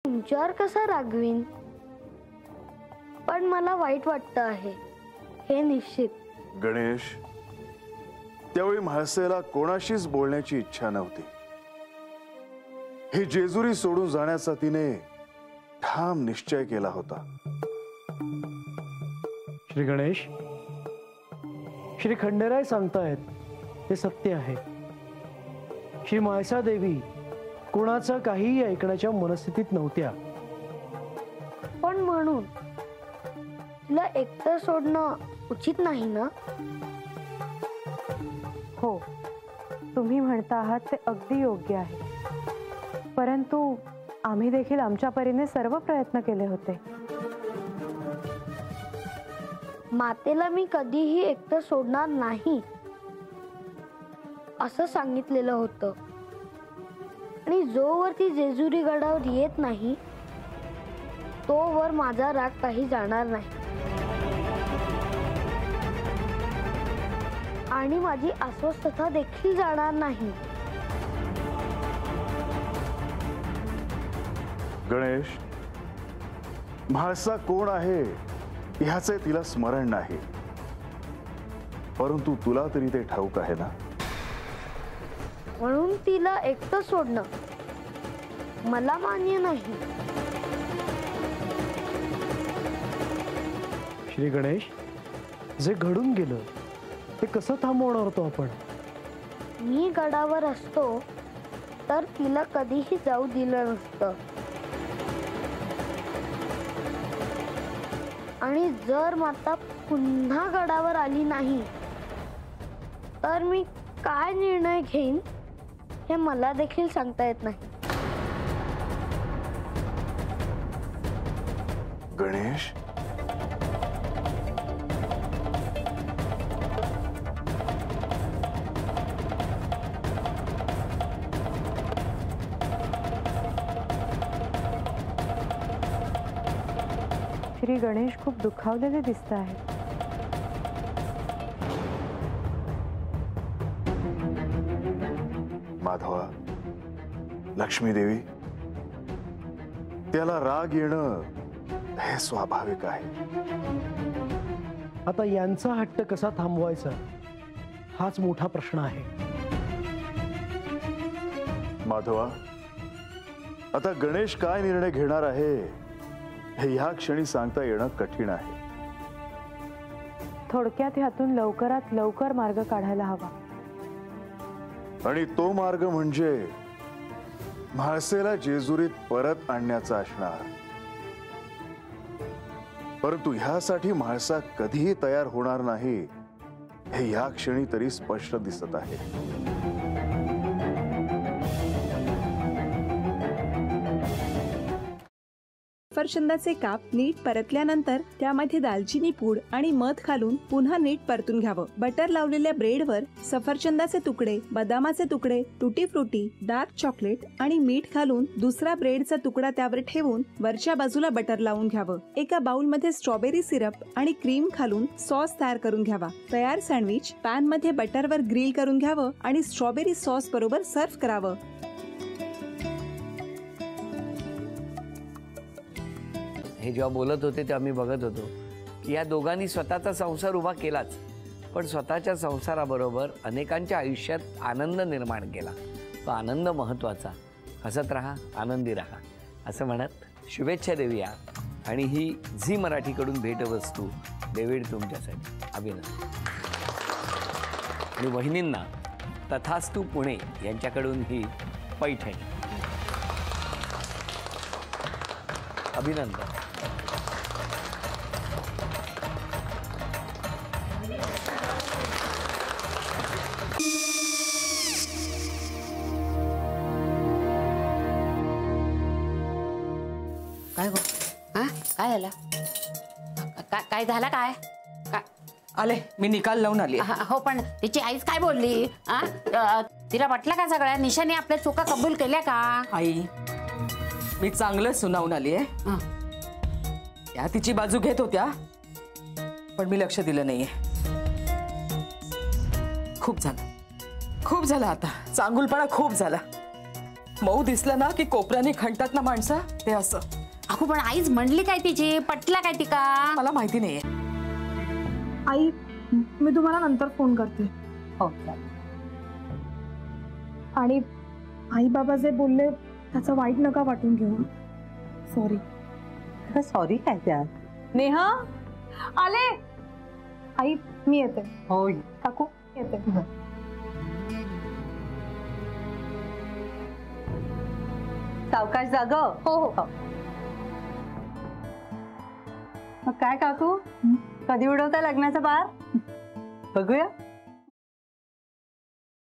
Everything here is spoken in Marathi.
तुमच्यावर कसा रागवीन, पण मला वाईट वाटतं आहे हे निश्चित. गणेश, त्यावेळी म्हाळसेला कोणाशीच बोलण्याची इच्छा नव्हती. ही जेजुरी सोडून जाण्याचा तिने ठाम निश्चय केला होता. श्री गणेश, श्री खंडेराय सांगतायत ते सत्य आहे. श्री म्हाळसा देवी कोणाचं काहीही ऐकण्याच्या मनस्थितीत नव्हत्या. पण म्हणून तुला एकटं सोडणं उचित नाही ना? हो, तुम्ही म्हणता आहात ते अगदी योग्य आहे. परंतु आम्ही देखील आमच्या परीने सर्व प्रयत्न केले होते. मातेला मी कधीही एकटं सोडणार नाही असं सांगितलेलं होतं. आणि जोवर ती जेजुरी गडावर येत नाही तोवर माझा राग काही जाणार नाही. आणि माझी अस्वस्थता देखील जाणार नाही. गणेश, म्हाळसा कोण आहे ह्याचे तिला स्मरण नाही, परंतु तुला तरी ते ठाऊक आहे ना. म्हणून तिला एकटं सोडणं मला मान्य नाही. श्री गणेश, जे घडून गेलं ते कसं थांबवणार होतो आपण? मी गडावर असतो तर तिला कधीही जाऊ दिलं नसतं. आणि जर माता पुन्हा गडावर आली नाही तर मी काय निर्णय घेईन हे मला देखील सांगता येत नाही. गणेश, श्री गणेश खूप दुखावलेले दिसत आहेत. माधवा, लक्ष्मी देवी, त्याला राग येणं हे स्वाभाविक आहे. आता यांचा हट्ट कसा थांबवायचा हाच मोठा प्रश्न आहे. माधवा, आता गणेश काय निर्णय घेणार आहे हे ह्या क्षणी सांगता येणं कठीण आहे. थोडक्यात ह्यातून लवकरात लवकर मार्ग काढायला हवा. आणि तो मार्ग म्हणजे म्हाळसेला जेजुरीत परत आणण्याचा असणार. परंतु ह्यासाठी म्हाळसा कधीही तयार होणार नाही हे या क्षणी तरी स्पष्ट दिसत आहे. सफरचंदाचे काप नीट परतल्यानंतर त्यामध्ये दालचिनी पूड आणि मध घालून पुन्हा नीट परतून घ्यावं. बटर लावलेल्या ब्रेडवर सफरचंदाचे तुकडे, बदामाचे तुकडे, टुटी फ्रुटी, डार्क चॉकलेट आणि मीठ घालून दुसरा ब्रेडचा तुकडा त्यावर ठेवून वरच्या बाजूला बटर लावून घ्यावं. एका बाउलमध्ये स्ट्रॉबेरी सिरप आणि क्रीम घालून सॉस तयार करून घ्यावा. तयार सँडविच पॅन मध्ये बटरवर ग्रिल करून घ्यावं आणि स्ट्रॉबेरी सॉस बरोबर सर्व्ह करावं. हे जेव्हा बोलत होते तेव्हा मी बघत होतो की या दोघांनी स्वतःचा संसार उभा केलाच, पण स्वतःच्या संसाराबरोबर अनेकांच्या आयुष्यात आनंद निर्माण केला. तो आनंद महत्त्वाचा. हसत राहा, आनंदी राहा असं म्हणत शुभेच्छा देऊया. आणि ही झी मराठीकडून भेटवस्तू डेव्हिड तुमच्यासाठी. अभिनंदन. आणि वहिनींना तथास्तू पुणे यांच्याकडून ही पैठणी. अभिनंदन. काय गो? हा, काय झालं? काय झालं? काय आले, मी निकाल लावून आली. हो, पण तिची आईच काय बोलली? तिला वाटलं का सगळ्या निशाने आपल्या चुका कबूल केल्या का? आई, मी चांगलं सुनावून आली आहे. त्या तिची बाजू घेत होत्या, पण मी लक्ष दिलं नाहीये. खूप झालं आता. चांगुलपणा खूप झाला. मऊ दिसलं ना की कोपऱ्याने खणतात ना माणसं, ते असं. अहो पण आईच म्हणली काय तिची, पटला काय तिका? मला माहिती नाहीये. आई मी तुम्हाला नंतर फोन करते. हो. आणि आई बाबा जे बोलले त्याचं वाईट नका वाटून घेऊ. सॉरी. सॉरी काय त्या? नेहा आले. आई मी येते. हो काकू येते. सावकाश जाग. हो हो. मग काय काकू, कधी उडवता लग्नाचा बार? बघूया.